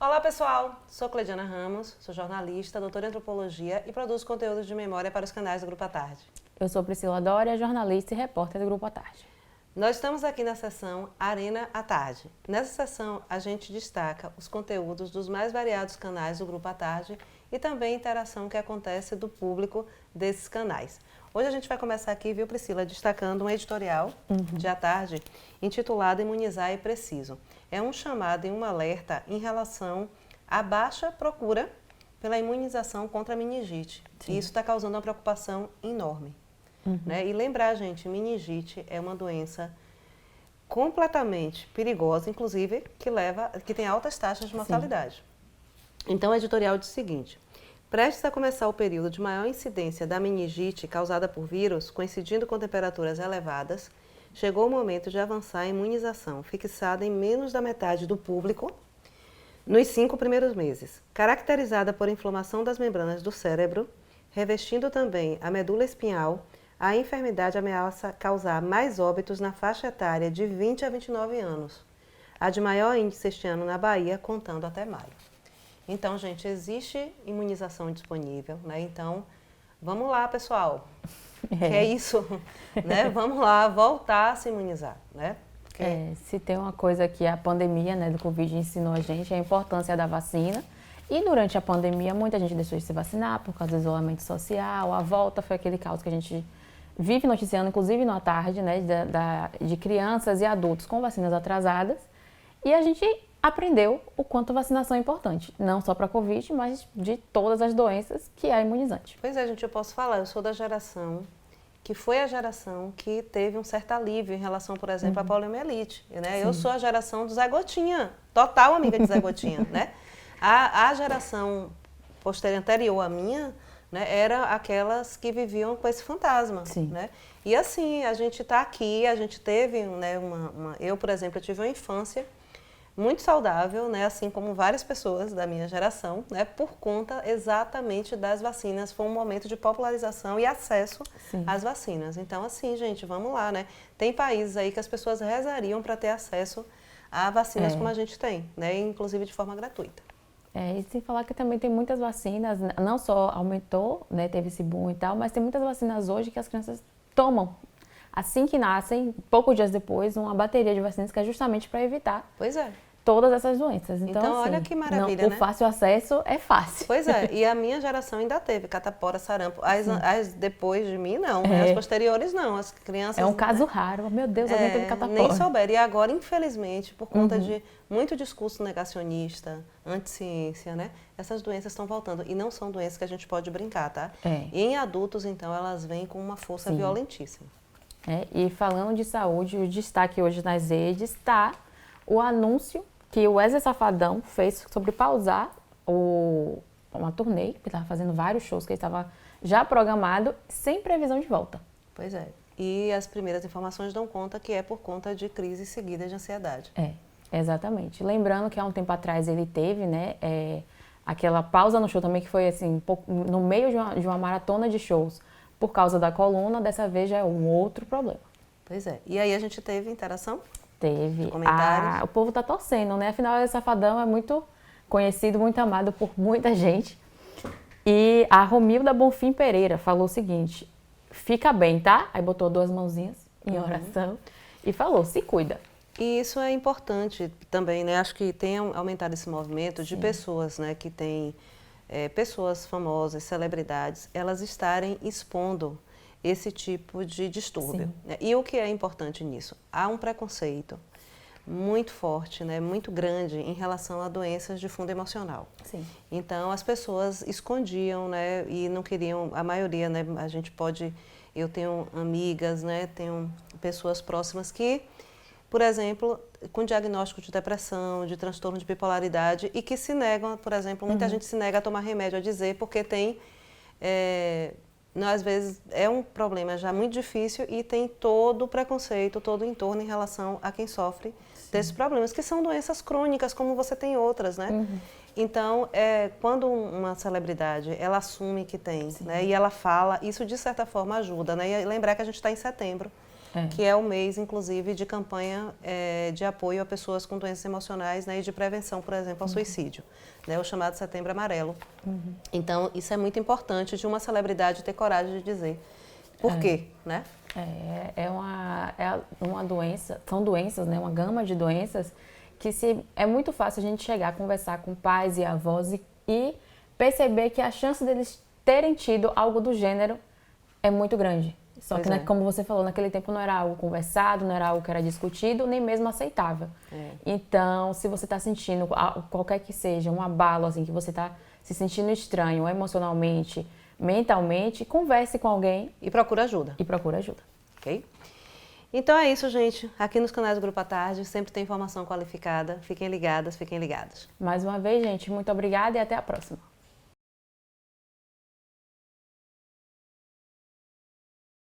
Olá pessoal, sou Cleidiana Ramos, sou jornalista, doutora em antropologia e produzo conteúdos de memória para os canais do Grupo à Tarde. Eu sou Priscila Dória, jornalista e repórter do Grupo à Tarde. Nós estamos aqui na seção Arena à Tarde. Nessa seção a gente destaca os conteúdos dos mais variados canais do Grupo à Tarde e também a interação que acontece do público desses canais. Hoje a gente vai começar aqui, viu Priscila, destacando um editorial de à tarde intitulado Imunizar é Preciso. É um chamado e um alerta em relação à baixa procura pela imunização contra a meningite. E isso está causando uma preocupação enorme. Né? E lembrar, gente, meningite é uma doença completamente perigosa, inclusive que tem altas taxas de mortalidade. Então o editorial diz o seguinte: prestes a começar o período de maior incidência da meningite causada por vírus, coincidindo com temperaturas elevadas, chegou o momento de avançar a imunização, fixada em menos da metade do público nos 5 primeiros meses, caracterizada por inflamação das membranas do cérebro, revestindo também a medula espinhal. A enfermidade ameaça causar mais óbitos na faixa etária de 20 a 29 anos, a de maior índice este ano na Bahia, contando até maio. Então, gente, existe imunização disponível, né? Então, vamos lá, pessoal. Que é isso, né? Vamos lá, voltar a se imunizar, né? Se tem uma coisa que a pandemia, né, do Covid ensinou a gente, é a importância da vacina. E durante a pandemia, muita gente deixou de se vacinar por causa do isolamento social. A volta foi aquele caos que a gente vive noticiando, inclusive na tarde, né, de crianças e adultos com vacinas atrasadas. E a gente aprendeu o quanto a vacinação é importante, não só para a Covid, mas de todas as doenças que é imunizante. Pois é, gente, eu posso falar, eu sou da geração que foi a geração que teve um certo alívio em relação, por exemplo, à poliomielite, né? Eu sou a geração do Zé Gotinha, total amiga de Zé Gotinha, né? A geração anterior à minha, né, era aquelas que viviam com esse fantasma, né? E assim, a gente está aqui, a gente teve, né, eu, por exemplo, eu tive uma infância muito saudável, né, assim como várias pessoas da minha geração, né, por conta exatamente das vacinas. Foi um momento de popularização e acesso às vacinas. Então, assim, gente, vamos lá, né? Tem países aí que as pessoas rezariam para ter acesso a vacinas como a gente tem, né, inclusive de forma gratuita. E sem falar que também tem muitas vacinas, não só aumentou, né, teve esse boom e tal, mas tem muitas vacinas hoje que as crianças tomam. Assim que nascem, poucos dias depois, uma bateria de vacinas que é justamente para evitar todas essas doenças. Então assim, olha que maravilha, né? O fácil acesso é fácil. Pois é, e a minha geração ainda teve catapora, sarampo. As depois de mim, não. As posteriores, não. As crianças... É um caso raro. Meu Deus, alguém teve catapora. Nem souberam. E agora, infelizmente, por conta de muito discurso negacionista, anti-ciência, né? Essas doenças estão voltando. E não são doenças que a gente pode brincar, tá? E em adultos, então, elas vêm com uma força violentíssima. E falando de saúde, o destaque hoje nas redes está o anúncio que o Wesley Safadão fez sobre pausar uma turnê, que estava fazendo vários shows que ele estava já programado, sem previsão de volta. Pois é. E as primeiras informações dão conta que é por conta de crises seguidas de ansiedade. Exatamente. Lembrando que há um tempo atrás ele teve, né, aquela pausa no show também, que foi assim, no meio de uma maratona de shows, por causa da coluna. Dessa vez já é um outro problema. Pois é. E aí a gente teve interação? Teve. Comentários? O povo tá torcendo, né? Afinal, o Safadão é muito conhecido, muito amado por muita gente. E a Romilda Bonfim Pereira falou o seguinte: fica bem, tá? Aí botou 2 mãozinhas em oração e falou: se cuida. E isso é importante também, né? Acho que tem aumentado esse movimento de pessoas, né, que têm pessoas famosas, celebridades, elas estarem expondo esse tipo de distúrbio. E o que é importante nisso? Há um preconceito muito forte, né, muito grande em relação a doenças de fundo emocional. Então as pessoas escondiam, né, e não queriam, a maioria, né, eu tenho amigas, né, tenho pessoas próximas que, por exemplo, com diagnóstico de depressão, de transtorno de bipolaridade e que se negam, por exemplo, muita gente se nega a tomar remédio, a dizer, porque tem... às vezes é um problema já muito difícil e tem todo o preconceito, todo o entorno em relação a quem sofre desses problemas, que são doenças crônicas, como você tem outras, né? Então, quando uma celebridade, ela assume que tem, né, e ela fala, isso de certa forma ajuda, né? E lembrar que a gente está em setembro, que é o mês, inclusive, de campanha de apoio a pessoas com doenças emocionais, né, e de prevenção, por exemplo, ao suicídio, né, o chamado Setembro Amarelo. Então, isso é muito importante de uma celebridade ter coragem de dizer por quê, né? É uma doença, são doenças, né, uma gama de doenças que é muito fácil a gente chegar a conversar com pais e avós e perceber que a chance deles terem tido algo do gênero é muito grande. Só que, como você falou, naquele tempo não era algo conversado, não era algo que era discutido, nem mesmo aceitável. Então, se você está sentindo, qualquer que seja, um abalo, assim, que você está se sentindo estranho emocionalmente, mentalmente, converse com alguém. E procura ajuda. Ok? Então é isso, gente. Aqui nos canais do Grupo à Tarde sempre tem informação qualificada. Fiquem ligadas, fiquem ligados. Mais uma vez, gente, muito obrigada e até a próxima.